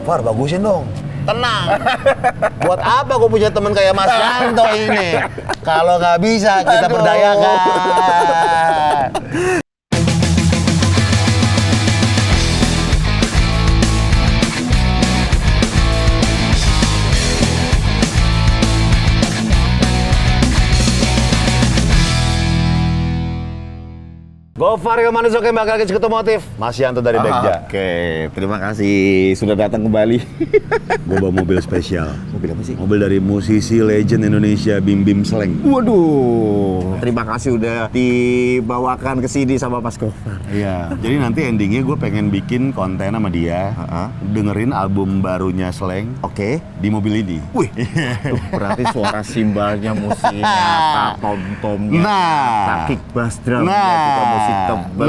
Far, bagusin dong. Tenang. Buat apa gue punya teman kayak Mas Yanto ini? Kalau nggak bisa, kita berdayakan. Gofar Hilman Oke, bakal ke otomotif. Mas Yanto dari Bagja. Oke, terima kasih sudah datang kembali. Gue bawa mobil spesial. Mobil apa sih? Mobil dari musisi legend Indonesia Bim Bim Sleng. Waduh, terima kasih udah dibawakan ke sini sama Mas Gofar. Iya. Jadi nanti endingnya gue pengen bikin konten sama dia, dengerin album barunya Sleng. Oke. Di mobil ini. Wih, tuh, berarti suara simbalnya, musiknya, tom-tomnya, Nah, kick bass drumnya, juga musik tebel.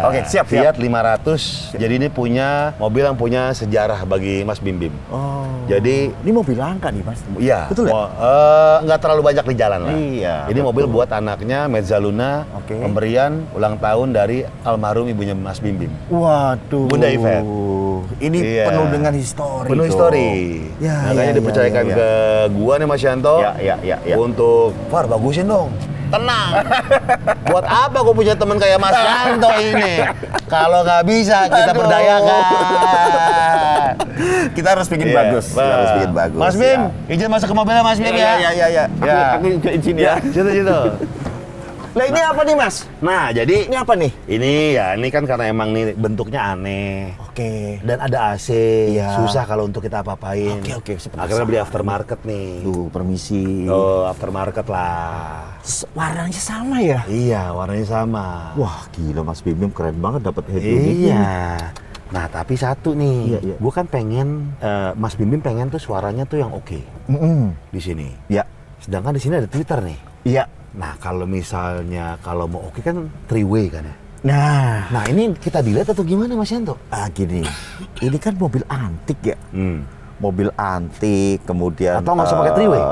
Oke, siap. Fiat 500. Jadi ini punya mobil yang punya sejarah bagi Mas Bim Bim. Oh. Jadi Ini mobil langka nih, Mas. iya, Betul ya? nggak terlalu banyak di jalan lah. Iya, Ini betul. mobil buat anaknya Mezzaluna, Oke. pemberian ulang tahun dari almarhum ibunya Mas Bim Bim. Waduh. Bunda Yvette. Ini Iya. penuh dengan histori. Penuh dong. histori. Ya, Makanya ya, dipercayakan ya, ya. ke gua nih Mas Yanto. Ya. Untuk Far, bagusin dong. Tenang. Buat apa gue punya teman kayak Mas Yanto ini? Kalau nggak bisa, kita berdayakan. Kita harus bikin Iya, bagus. Kita harus bikin bagus. Mas Bim, izin masuk ke mobilnya Mas Bim ya. Ya. Aku juga izin ya. Situ. Lah ini apa nih, Mas? Nah, jadi Ini apa nih? ini kan karena emang nih bentuknya aneh. Oke. Dan ada AC, Iya. susah kalau untuk kita apa-apain. Oke, seperti Akhirnya beli sama. aftermarket nih. Tuh, permisi. Oh, aftermarket lah. Warnanya sama ya? Iya, warnanya sama. Wah, gila Mas Bim keren banget dapat head unitnya. Iya. Nah, tapi satu nih, Iya. gue kan pengen, Mas Bim Bim pengen tuh suaranya tuh yang oke di sini. Ya. Sedangkan di sini ada Twitter nih. Iya. Nah, kalau misalnya kalau mau oke kan three way kan ya. Nah, Ini kita dilihat atau gimana Mas Yanto? gini. Ini kan mobil antik ya. Mobil antik, kemudian Atau nggak usah pakai three way?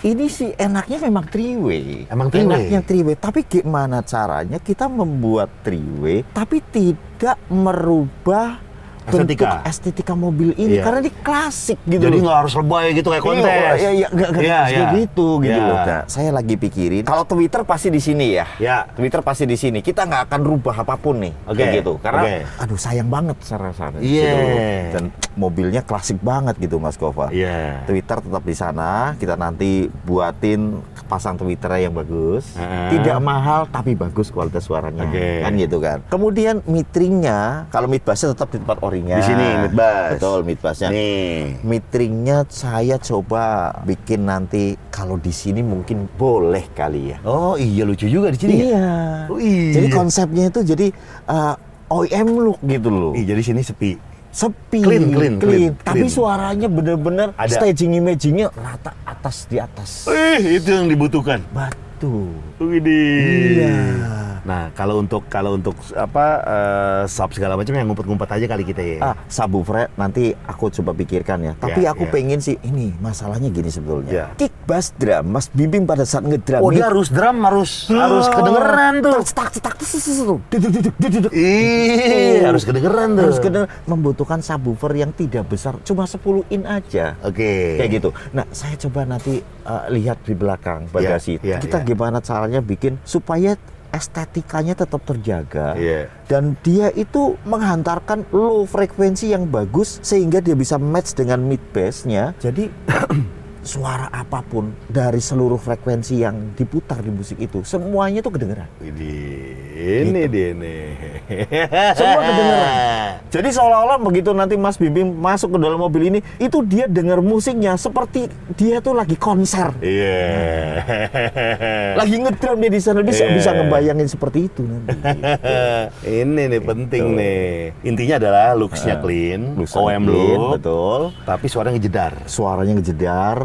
Ini sih enaknya memang three way. Emang three way? Enaknya three way, tapi gimana caranya kita membuat three way tapi tidak merubah bentuk estetika mobil ini, Iya. karena ini klasik gitu. Jadi loh. nggak harus lebay gitu kayak kontes. Iya, nggak harus kayak gitu Iya. loh. Nah, saya lagi pikirin, kalau Twitter pasti di sini ya. Ya. Twitter pasti di sini. Kita nggak akan rubah apapun nih, Oke. kayak gitu. Karena, Oke. aduh sayang banget sana-sana. Iya. Gitu loh. Dan mobilnya klasik banget gitu, Mas Gofar. Iya. Twitter tetap di sana. Kita nanti buatin pasang Twitternya yang bagus. Tidak mahal tapi bagus kualitas suaranya. Oke. Kan gitu kan. Kemudian metringnya, kalau mid bassnya tetap di tempat orinya. Di sini mid bass. Betul, mid bassnya. Nih. Metringnya saya coba bikin nanti, kalau di sini mungkin boleh kali ya. Oh iya, lucu juga di sini ya. Iya. Oh, iya. Jadi konsepnya itu jadi OEM look gitu loh. Jadi sini sepi. Sepi, Clean. tapi suaranya bener-bener Ada. staging imaging-nya rata atas di atas. Itu yang dibutuhkan. Batu. Widih. Iya. Nah, kalau untuk sub segala macam yang ngumpet-ngumpet aja kali kita ya. Subwoofer nanti aku coba pikirkan ya. Tapi aku pengen sih, ini masalahnya gini sebetulnya. Ya. Kick bass drum, Mas Bim Bim pada saat ngedrum. Oh, dia harus drum, harus kedengeran tuh. Tak. Iya, harus kedengeran tuh. Harus kedengeran. Membutuhkan subwoofer yang tidak besar, cuma 10 in aja. Oke. Kayak gitu. Nah, saya coba nanti lihat di belakang bagasi. Iya, Kita iya. gimana caranya bikin supaya estetikanya tetap terjaga. Iya. Dan dia itu menghantarkan low frekuensi yang bagus sehingga dia bisa match dengan mid bass-nya. Jadi suara apapun dari seluruh frekuensi yang diputar di musik itu, semuanya tuh kedengeran. Ini dia nih. Semua kedengeran. Jadi seolah-olah begitu nanti Mas Bim Bim masuk ke dalam mobil ini, itu dia dengar musiknya seperti dia tuh lagi konser. Iya. Lagi ngedrum dia di sana, bisa ngebayangin seperti itu nanti. Ini nih penting nih. Intinya adalah looks-nya clean, OEM look, betul. tapi suaranya ngejedar. Suaranya ngejedar,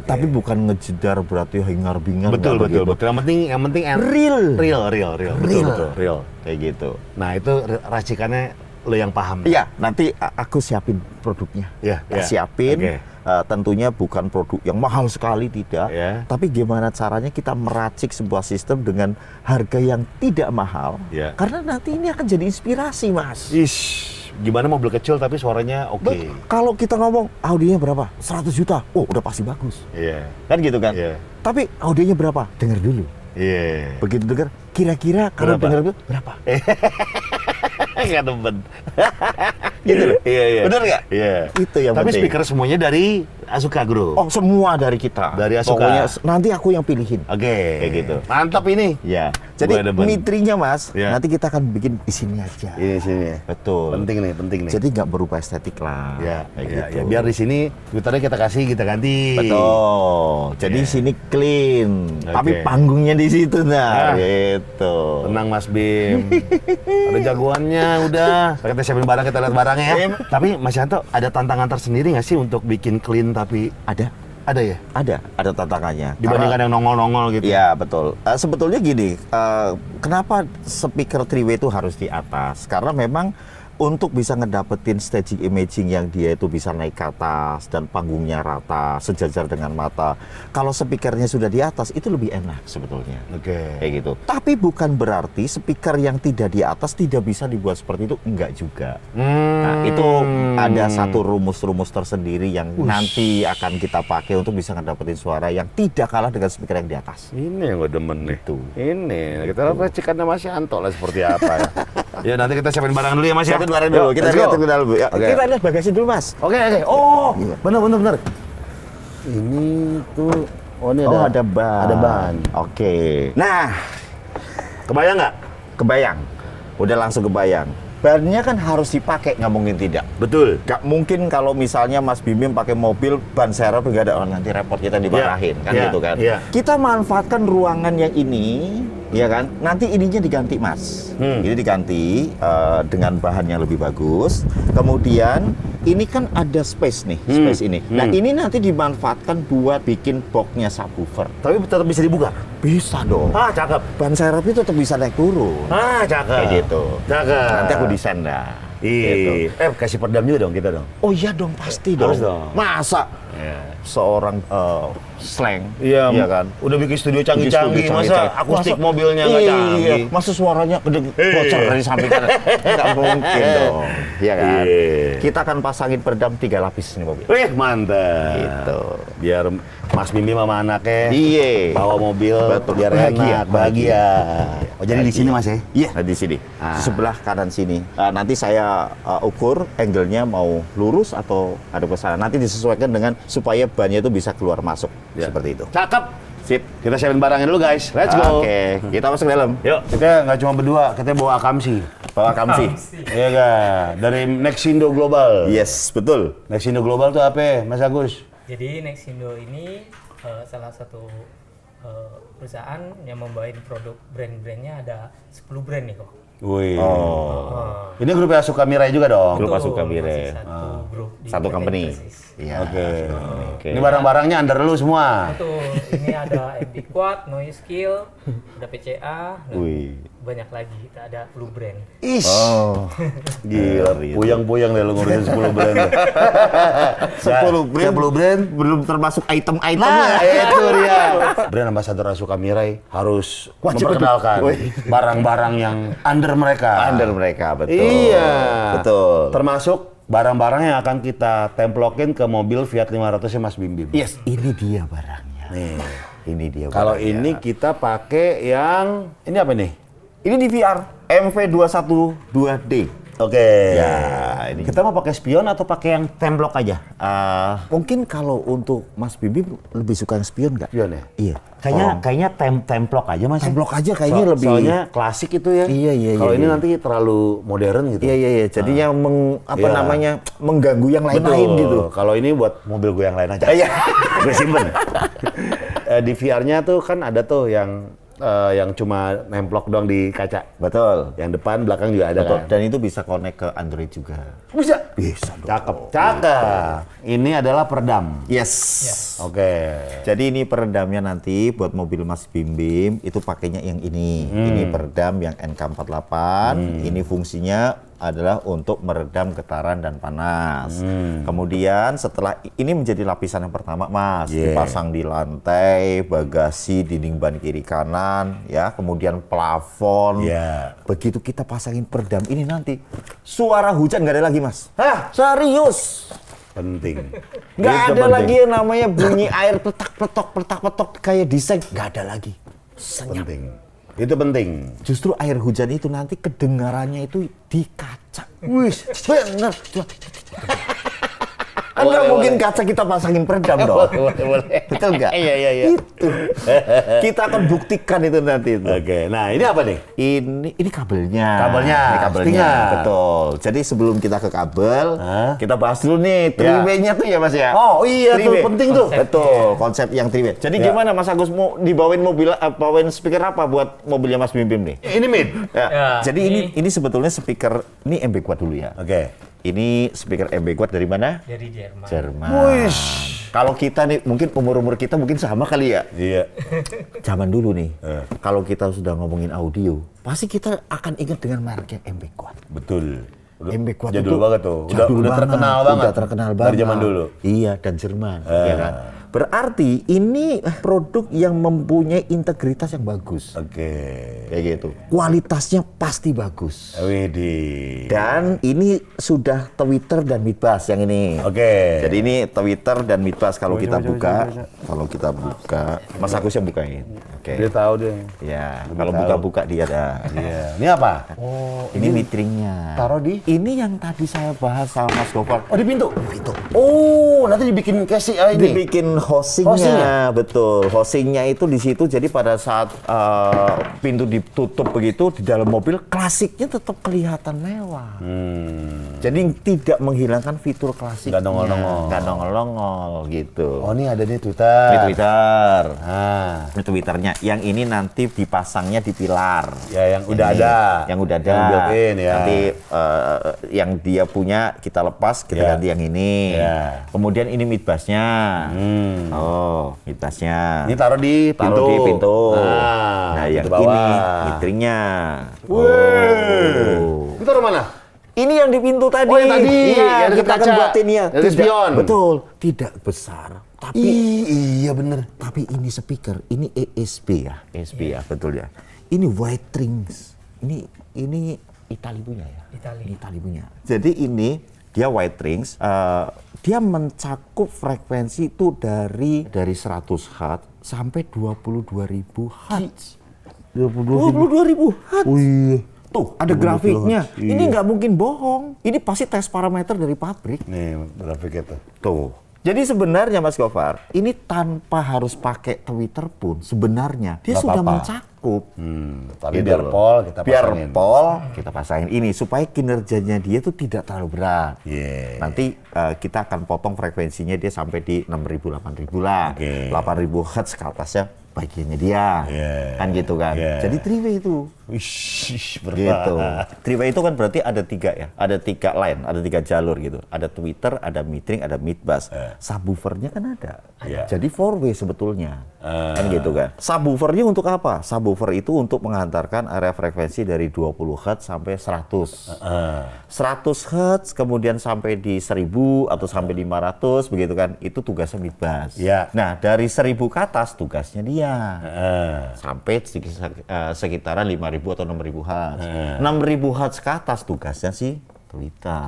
tapi bukan ngejedar berarti hingar-bingar. Betul. begitu. Yang penting Real. Betul. Kayak gitu. Nah, itu racikannya lo yang paham. Iya, nanti aku siapin produknya. Iya, Tak iya. siapin. Oke. Tentunya bukan produk yang mahal sekali, tidak. Iya. Tapi gimana caranya kita meracik sebuah sistem dengan harga yang tidak mahal. Iya. Karena nanti ini akan jadi inspirasi, Mas. Ish, gimana mobil kecil tapi suaranya oke. Kalau kita ngomong audionya berapa? 100 juta. Oh, udah pasti bagus. Iya. Kan gitu kan? Iya. Tapi audionya berapa? Dengar dulu. Iya. Begitu dengar, kira-kira kalau Berapa? dengar itu berapa? Nggak demen. Gitu loh. Iya, iya. Bener nggak? Iya. Itu yang Tapi penting. speaker semuanya dari Asuka Group. Oh, semua dari kita. Dari Asuka. Pokoknya nanti aku yang pilihin. Oke. Kayak gitu. Mantap ini. Ya. Jadi Gua demen. mitrinya Mas, Ya. nanti kita akan bikin di sini aja. Ini sini. Betul. Penting nih, penting nih. Jadi nggak berupa estetik lah. Ya, kayak ya, gitu. ya, biar di sini twitternya kita kasih, kita ganti. Betul. Jadi Ya. sini clean, Oke. tapi panggungnya di situ Ah. nah. Gitu. Tenang Mas Bim. Ada jagoannya udah. Kita siapin barang, kita lihat barangnya ya. Tapi Mas Yanto, ada tantangan tersendiri nggak sih untuk bikin clean tapi ada ya? Ada tantangannya. Dibandingkan yang nongol-nongol gitu. Iya betul. Sebetulnya gini, kenapa speaker 3-way itu harus di atas? Karena memang untuk bisa ngedapetin staging imaging yang dia itu bisa naik ke atas dan panggungnya rata, sejajar dengan mata. Kalau speakernya sudah di atas itu lebih enak sebetulnya. Oke. Kayak gitu. Tapi bukan berarti speaker yang tidak di atas tidak bisa dibuat seperti itu, enggak juga. Nah, itu ada satu rumus-rumus tersendiri yang nanti akan kita pakai untuk bisa ngedapetin suara yang tidak kalah dengan speaker yang di atas. Ini yang gue demen nih. Itu. Ini. Kita lihat cikannya Mas Yanto lah seperti apa ya. Ya nanti kita siapin barang dulu ya Mas ya. Siapin barang dulu, Yuk, kita let's lihat go. ke dalam dulu. Ya, Oke. kita lihat bagasi dulu Mas. Oke, oke. Oh, Iya. benar. Ini tuh, oh ini Oh, ada ada ban. Ada ban. Oke. Nah, Kebayang nggak? kebayang. Udah langsung kebayang. Bannya kan harus dipakai, nggak mungkin tidak. Betul. Gak mungkin kalau misalnya Mas Bimim pakai mobil ban serep nggak ada, oh, nanti repot kita dimarahin kan Iya, gitu kan. iya. Kita manfaatkan ruangan yang ini, ya kan. Nanti ininya diganti Mas. Ini diganti dengan bahan yang lebih bagus. Kemudian ini kan ada space nih, space ini. Nah ini nanti dimanfaatkan buat bikin boxnya subwoofer. Tapi tetap bisa dibuka. Bisa dong. Ah, cakep. Ban serep itu tetap bisa naik turun. Ah, cakep. Kayak gitu. Cakep. Nanti aku desain dah. Gitu. Kasih peredam juga dong kita dong. Oh iya dong, pasti dong. Harus dong. Masa seorang slang, Iya, kan? Udah bikin studio Bikin canggih-canggih, studio masa canggih-canggih. akustik Masa- mobilnya nggak canggih? Iya, masa suaranya gede bocor dari samping kanan? Nggak mungkin dong, iya kan? Iya. Kita akan pasangin peredam 3 lapis ini mobil. Wih, mantap. Gitu. Biar Mas Mimi sama anaknya Iya. bawa mobil Betul. biar Bahagia, bahagia. Oh, jadi di sini Mas ya? Iya, di sini. Ah. Sebelah kanan sini. Nanti saya ukur angle-nya mau lurus atau ada ke sana. Nanti disesuaikan dengan supaya bannya itu bisa keluar masuk Ya. seperti itu. Cakep. Sip. Kita siapin barangnya dulu guys. Let's go. Oke, kita masuk dalam. Yuk, kita nggak cuma berdua, kita bawa Akamsi. Bawa Kamsi. Iya kan? Dari Nexindo Global. Yes, betul. Nexindo Global tuh apa, Mas Agus? Jadi Nexindo ini salah satu perusahaan yang membawain produk brand-brandnya ada 10 brand nih kok. Wih. Oh. Ini grup Asuka Mirai juga dong. Grup Betul, Asuka Mirai. masih Satu grup di Satu PT company. Persis. Iya. Oke. Oke. Ini barang-barangnya under lu semua. Betul. Ini ada MD Quad, Noise Kill, ada PCA, dan Wih. banyak lagi. Kita ada 10 brand. Is. Oh. Gila, puyang-puyang deh lu ngurusin 10 brand. 10 brand. 10 brand. Belum termasuk item-itemnya. Nah, itu dia. Brand ambassador Asuka Mirai harus Wajib memperkenalkan untuk- Wih. barang-barang yang under mereka. Under mereka, betul. Iya. Betul. Termasuk barang-barang yang akan kita templokin ke mobil Fiat 500-nya Mas Bim Bim. Yes, ini dia barangnya. Nih. Ini dia Kalau barangnya. ini kita pakai yang ini apa nih? Ini DVR MV212D. Oke. Ya, ini. Kita mau pakai spion atau pakai yang templok aja? Mungkin kalau untuk Mas Bibim lebih suka yang spion nggak? Spion ya? Iya. Kayaknya templok aja Mas. Templok aja kayaknya lebih. Soalnya klasik itu ya. Iya. Kalau ini iya. nanti terlalu modern gitu. Iya. Jadinya Iya. namanya mengganggu yang lain-lain Betul. gitu. Kalau ini buat mobil gue yang lain aja. Iya. Gue simpen. Di VR-nya tuh kan ada tuh yang cuma nemplok doang di kaca. Betul. Yang depan, belakang juga ada Betul. kan. Dan itu bisa connect ke Android juga. Bisa. Bisa dong. Cakep. Ini adalah peredam. Yes. Oke. Jadi ini peredamnya nanti buat mobil Mas Bim Bim itu pakainya yang ini. Ini peredam yang NK48. Ini fungsinya adalah untuk meredam getaran dan panas. Kemudian setelah ini menjadi lapisan yang pertama, Mas, dipasang di lantai, bagasi, dinding ban kiri kanan, ya, kemudian plafon. Begitu kita pasangin peredam ini nanti, suara hujan nggak ada lagi, Mas. Hah? Serius? Penting. Nggak Itu ada penting. lagi yang namanya bunyi air petak-petok kayak diseng. Nggak ada lagi. Senyap. Penting. Itu penting. Justru air hujan itu nanti kedengarannya itu di kaca. Wih, bener. Nggak mungkin kaca kita pasangin peredam dong. Boleh. Betul nggak? Iya. Itu. Kita akan buktikan itu nanti itu. Oke, nah ini apa nih? Ini kabelnya. Kabelnya, Ini kabelnya. settingan. Betul. Jadi sebelum kita ke kabel, kita bahas dulu nih three-way-nya tuh ya, Mas ya. Oh iya tuh, Three-way. penting tuh. Betul, konsep yang three-way. Jadi gimana Mas Agus mau dibawain bawain speaker apa buat mobilnya Mas Bim Bim nih? Ini mid. Ya. Ya, Jadi ini sebetulnya speaker ini MB Quad dulu ya. Oke. Ini speaker MB Quad dari mana? Dari Jerman. Jerman. Wush. Kalau kita nih mungkin umur kita mungkin sama kali ya. Iya. Zaman dulu nih, kalau kita sudah ngomongin audio, pasti kita akan ingat dengan mereknya MB Quad. Betul. MB Quad jadul itu banget tuh. jadul Udah banget, terkenal banget. Udah terkenal banget. Dari zaman dulu. Iya, dan Jerman. Ya kan? Berarti ini produk yang mempunyai integritas yang bagus. Oke. Kayak gitu. Kualitasnya pasti bagus. Widih. Dan ini sudah Twitter dan Midbus yang ini. Oke. Jadi ini Twitter dan Midbus kalau kita coba, buka, coba. kalau kita buka, Mas Agus yang bukain. Oke. Dia tahu deh. Ya, Lebih kalau tahu. buka-buka dia ada. Iya. Ini apa? Oh, Ini metringnya. taruh di? Ini yang tadi saya bahas sama Mas Gopar. Oh, di pintu. Itu. Oh, nanti dibikin casing ini. Dibikin housingnya, Housingnya? betul. Housingnya itu di situ. Jadi pada saat pintu ditutup begitu di dalam mobil, klasiknya tetap kelihatan mewah. Jadi tidak menghilangkan fitur klasiknya. Nggak nongol-nongol. Nggak nongol-nongol gitu. Oh, ini ada di Twitter. Ini Twitter. Ah. Ini Twitternya. Yang ini nanti dipasangnya di pilar. Ya, yang udah Ini, ada. Yang udah ada. Yang built-in, ya. Nanti yang dia punya kita lepas, kita Ya. ganti yang ini. Ya. Kemudian ini midbusnya. Oh, midbusnya. Ini taruh di pintu. Taruh di pintu. Nah, yang pintu bawah. ini metringnya. Wih. Oh. Itu taruh mana? Ini yang di pintu tadi. Oh, yang tadi. Iya, Yang dekat kita akan kaca. buatin ya. Yang spion. Betul. Tidak besar. Tapi Iya bener. Tapi ini speaker, ini ESP ya, ESP ya, betul ya. Ini white rings, ini Itali punya ya. Itali. Ini Itali punya. Jadi ini dia white rings, dia mencakup frekuensi itu dari 100 Hz sampai 22.000 Hz. 22.000 Hz. Oh iya. Tuh, ada grafiknya. Ini nggak mungkin bohong. Ini pasti tes parameter dari pabrik. Nih, grafiknya tuh. Tuh. Jadi sebenarnya Mas Gofar, ini tanpa harus pakai Twitter pun sebenarnya dia Nggak sudah apa-apa. mencakup. Tapi Gitu biar loh. pol kita Biar pasangin. pol kita pasangin ini supaya kinerjanya dia itu tidak terlalu berat. Iya. Nanti kita akan potong frekuensinya dia sampai di 6.000 8.000 lah. Oke. 8.000 Hz ke atasnya bagiannya dia. Iya. Kan gitu kan. Iya. Jadi three-way itu. Wish, Gitu. Three-way itu kan berarti ada 3 ya, ada 3 line, ada 3 jalur gitu. Ada Twitter, ada metering, ada midbus. Subwoofernya kan ada. Iya. Jadi 4-way sebetulnya. Kan gitu kan. Subwoofernya untuk apa? Subwoofer itu untuk menghantarkan area frekuensi dari 20 Hz sampai 100. 100 Hz kemudian sampai di 1000 atau sampai 500 begitu kan. Itu tugasnya midbus. Iya. Nah, dari 1000 ke atas tugasnya dia. Sampai sekitaran 5.000 atau 6.000 Hz. 6.000 Hz ke atas tugasnya sih Twitter.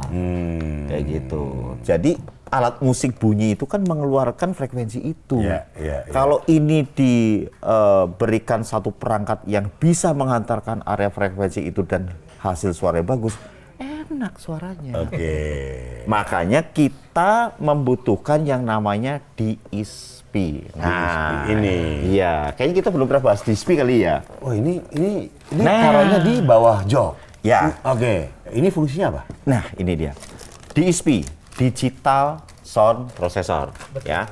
Kayak gitu. Jadi alat musik bunyi itu kan mengeluarkan frekuensi itu. Iya, iya, iya. Kalau ini diberikan satu perangkat yang bisa menghantarkan area frekuensi itu dan hasil suaranya bagus, enak suaranya. Oke. Makanya kita membutuhkan yang namanya DSP. Nah, ini. Iya, kayaknya kita belum pernah bahas DSP kali ya. Oh ini Nah. taruhnya di bawah jok. Ya. Oke. Ini fungsinya apa? Nah, ini dia. DSP, Digital Sound Processor, ya.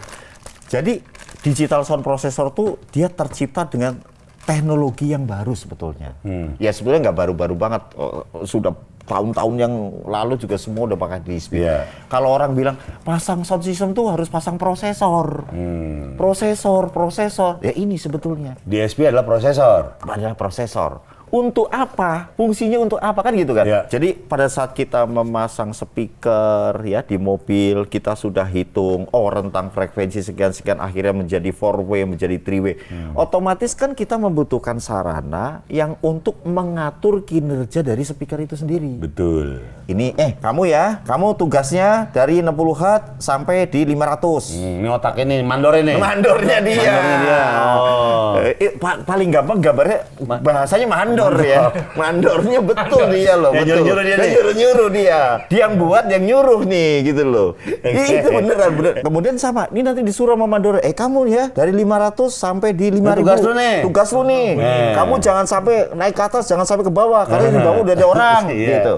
Jadi Digital Sound Processor tuh dia tercipta dengan teknologi yang baru sebetulnya. Ya sebetulnya nggak baru-baru banget. Sudah tahun-tahun yang lalu juga semua udah pakai DSP. Iya. Kalau orang bilang pasang sound system tuh harus pasang prosesor. Prosesor. Ya ini sebetulnya DSP adalah prosesor. adalah prosesor untuk apa? Fungsinya untuk apa kan gitu kan? Ya. Jadi pada saat kita memasang speaker ya di mobil, kita sudah hitung rentang frekuensi sekian-sekian akhirnya menjadi 4-way, menjadi 3-way. Otomatis kan kita membutuhkan sarana yang untuk mengatur kinerja dari speaker itu sendiri. Betul. Ini kamu tugasnya dari 60 Hz sampai di 500. Ini otak ini, mandor ini. Mandornya dia. Mandornya dia. Oh. Paling gampang gambarnya bahasanya mandor ya. Mandornya betul dia loh, Yang betul. nyuruh-nyuruh dia nih. Nyuruh-nyuruh dia. Dia yang buat, yang nyuruh nih gitu loh. Itu beneran. Kemudian sama, ini nanti disuruh sama mandor, kamu ya dari 500 sampai di 5.000. Tugas lu nih. Tugas lu nih. Kamu jangan sampai naik ke atas, jangan sampai ke bawah karena di bawah udah ada orang gitu.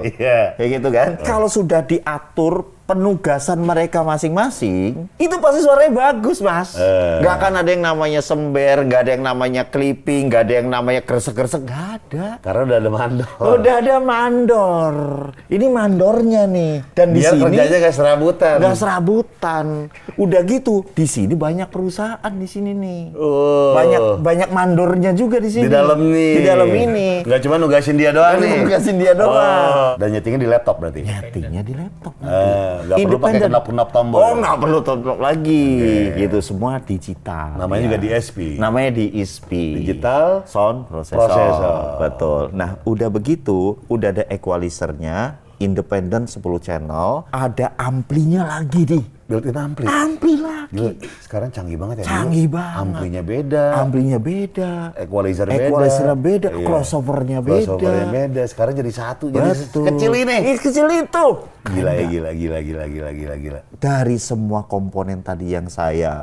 Kayak gitu kan. Kalau sudah diatur penugasan mereka masing-masing, itu pasti suaranya bagus, Mas. Nggak akan ada yang namanya sember, nggak ada yang namanya clipping, nggak ada yang namanya kresek-kresek, nggak ada. Karena udah ada mandor. Udah ada mandor. Ini mandornya nih. Dan di Dia sini kerjanya kayak serabutan. nggak serabutan. Udah gitu, di sini banyak perusahaan di sini nih. Oh. Banyak mandornya juga di sini. Di dalam nih. Di dalam ini. Nggak cuma nugasin dia doang nih. Nugasin dia doang. Dan nyetingnya di laptop berarti. Nyetingnya di laptop nanti. Nggak perlu pakai Independen. knop-knop tombol. Oh, nggak perlu tombol lagi. Gitu, semua digital. Namanya ya. juga DSP. Namanya DSP. Digital Sound Processor. Processor. Betul. Nah, udah begitu, udah ada equalizernya, independen 10 channel, ada amplinya lagi nih. Built-in ampli. Ampli lagi. Gila, sekarang canggih banget ya. Canggih Dulu banget. Amplinya beda. Amplinya beda. Equalizer beda. beda. Crossovernya beda. Crossovernya beda. Sekarang jadi satu. Jadi Betul. kecil ini. Kecil itu. Gila ya, gila. Dari semua komponen tadi yang saya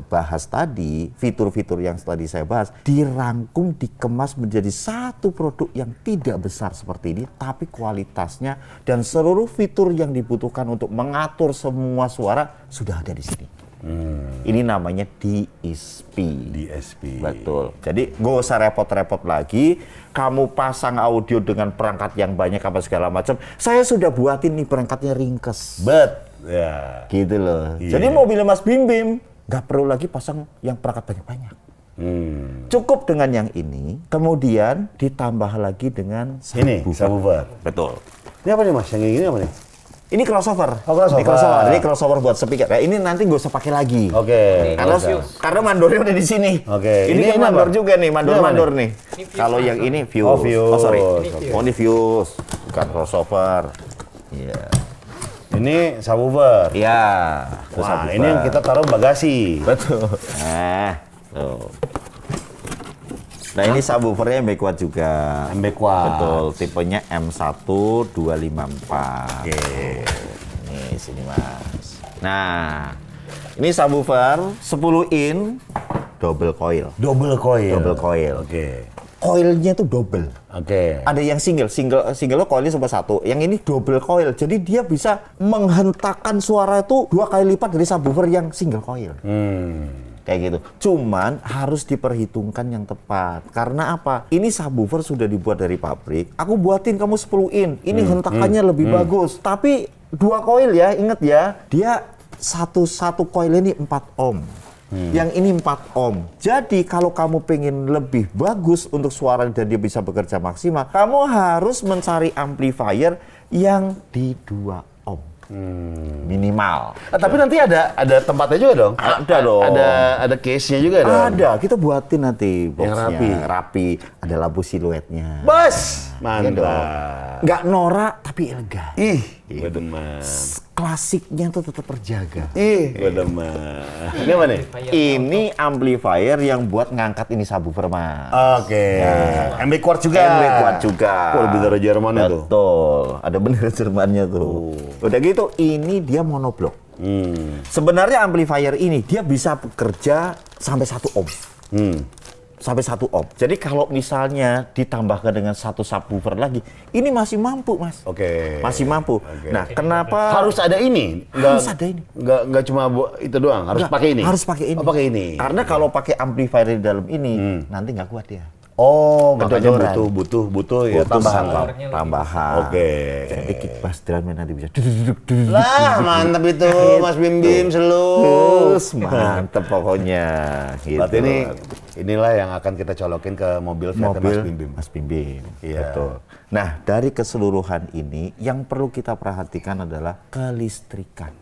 bahas tadi, fitur-fitur yang tadi saya bahas, dirangkum, dikemas menjadi satu produk yang tidak besar seperti ini, tapi kualitasnya dan seluruh fitur yang dibutuhkan untuk mengatur semua suara sudah ada di sini. Ini namanya DSP. DSP. Betul. Jadi nggak usah repot-repot lagi. Kamu pasang audio dengan perangkat yang banyak apa segala macam. Saya sudah buatin nih perangkatnya ringkes. Ya. Gitu loh. Iya. Jadi mobilnya Mas Bim Bim nggak perlu lagi pasang yang perangkat banyak-banyak. Cukup dengan yang ini. Kemudian ditambah lagi dengan Ini subwoofer. Betul. Ini apa nih Mas? Yang ini apa nih? Ini crossover. Oh, crossover. Ini crossover buat speaker. Nah, ini nanti nggak usah pakai lagi. Oke. Karena mandornya udah di sini. Oke. Ini Ini mandor apa? juga nih, Ini mandor apa nih. Kalau yang ini fuse. Oh, fuse. sorry. Oke. Oh, ini fuse, bukan crossover. Iya. Ini subwoofer. Iya. Wah, ini yang kita taruh bagasi. Betul. Tuh. Nah, ini subwoofernya MB Quad juga. MB Quad. Betul, tipenya M1254. Oke. Nih, sini Mas. Nah, ini subwoofer 10 in double coil. Double coil. Double coil. Oke. Coilnya tuh double. Oke. Ada yang single coilnya cuma satu. Yang ini double coil. Jadi dia bisa menghentakkan suara itu 2 kali lipat dari subwoofer yang single coil. Kayak gitu. Cuman harus diperhitungkan yang tepat. Karena apa? Ini subwoofer sudah dibuat dari pabrik. Aku buatin kamu 10 in. Ini hentakannya lebih bagus. Tapi 2 coil ya, inget ya. Dia satu coil ini 4 ohm. Yang ini 4 ohm. Jadi kalau kamu pengen lebih bagus untuk suara dan dia bisa bekerja maksimal, kamu harus mencari amplifier yang di 2 ohm. Minimal. Tapi nanti ada tempatnya juga dong. Ada dong. Ada case-nya juga dong. Ada, kita buatin nanti boxnya. rapi. Rapi. Ada lampu siluetnya. Bos. Iya dong. Mantap. Nggak norak, tapi elegan. Ih, Gitu. bedeman. Klasiknya tuh tetap terjaga. Ih, bedeman. Ini apa nih? Ini amplifier yang buat ngangkat ini subwoofer, Mas. Oke. MB Quad juga. MB Quad juga. Oh, lebih dari Jerman itu. Betul. Ada bendera Jermannya tuh. Udah gitu, ini dia monoblok. Sebenarnya amplifier ini dia bisa bekerja sampai 1 ohm. Sampai 1 ohm. Jadi kalau misalnya ditambahkan dengan satu subwoofer lagi, ini masih mampu, Mas. Oke. Masih mampu. Oke. Nah, kenapa Harus ada ini. Harus ada ini. Nggak cuma itu doang. Harus Nggak, pakai ini. Harus pakai ini. Oh, pakai ini. Karena kalau pakai amplifier di dalam ini, nanti nggak kuat dia. Oh, makanya Kedodoran. butuh ya Butuh tambahan. powernya lebih. tambahan. Oke. Jadi kick bass drumnya nanti bisa Lah, mantap itu Mas Bim Bim terus selu. mantep pokoknya. Gitu. Berarti inilah yang akan kita colokin ke mobil Fiat Mas Bim Bim. Mas Bim Bim. Iya. Betul. Nah, dari keseluruhan ini yang perlu kita perhatikan adalah kelistrikan.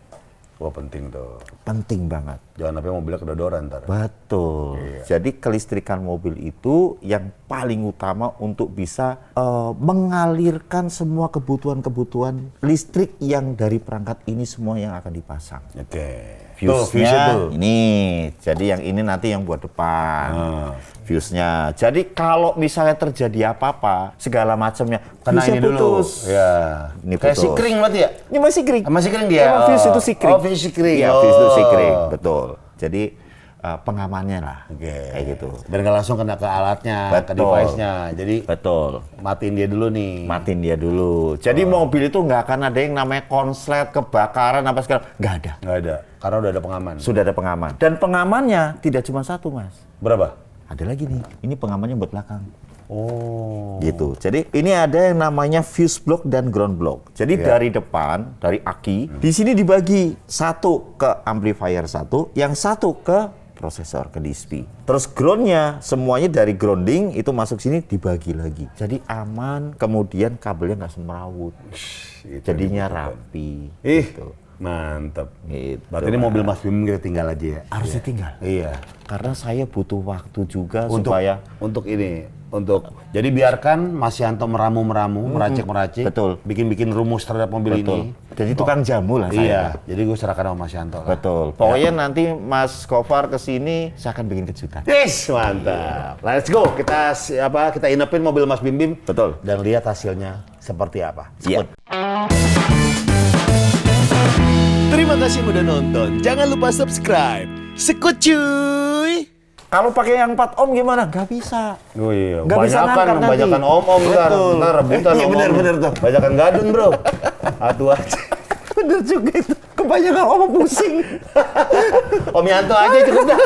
Wah, penting tuh. Penting banget. Jangan sampai mobilnya kedodoran ntar. Betul. Iya. Jadi kelistrikan mobil itu yang paling utama untuk bisa mengalirkan semua kebutuhan-kebutuhan listrik yang dari perangkat ini semua yang akan dipasang. Oke. Fuse-nya ini, jadi yang ini nanti yang buat depan. Fuse-nya. Jadi kalau misalnya terjadi apa-apa, segala macamnya, Kena fuse-nya ini dulu. putus. Ya. Ini Kayak putus. sikring berarti ya? Ini masih kering. Masih kering dia? Emang fuse itu sikring. Oh, fuse sikring. Iya, fuse itu sikring, betul. Jadi pengamannya lah, Oke. kayak gitu. Biar nggak langsung kena ke alatnya, ke Betul. device-nya. Jadi Betul. matiin dia dulu nih. Matiin dia dulu. Jadi mobil itu nggak akan ada yang namanya konslet, kebakaran, apa segala. Nggak ada. Nggak ada, karena udah ada pengaman. Sudah ada pengaman. Dan pengamannya tidak cuma satu, Mas. Berapa? Ada lagi nih. Ini pengamannya buat belakang. Oh. Gitu. Jadi ini ada yang namanya fuse block dan ground block. Jadi dari depan, dari aki, di sini dibagi satu ke amplifier satu, yang satu ke prosesor, ke DSP. Terus groundnya semuanya dari grounding itu masuk sini dibagi lagi. Jadi aman, kemudian kabelnya nggak semrawut. Itu Jadinya yang dibutuhkan. rapi. Ih, Gitu. mantap. Gitu, Berarti ini mobil Mas Bim kita tinggal aja ya? Harus ditinggal. Iya. Karena saya butuh waktu juga Untuk supaya jadi biarkan Mas Yanto meramu-meramu, meracik-meracik, Betul. bikin-bikin rumus terhadap mobil betul. ini. Jadi tukang jamu lah saya. Iya, jadi gue serahkan sama Mas Yanto lah. Betul. Pokoknya nanti Mas Gofar kesini, saya akan bikin kejutan. Yes, mantap. Let's go. Kita inepin mobil Mas Bim Bim. Betul. Dan lihat hasilnya seperti apa. Iya. Terima kasih udah nonton. Jangan lupa subscribe. Sekut cuy. Kalau pakai yang 4 ohm gimana? Nggak bisa. Oh iya, Nggak bisa ngangkat nanti. banyakan om-om ntar. Betul. Ntar rebutan Iya, om-om. bener tuh. Banyakan gadun, bro. Atuh aja. Bener juga itu. Kebanyakan ohm pusing. Om Yanto aja cukup dah.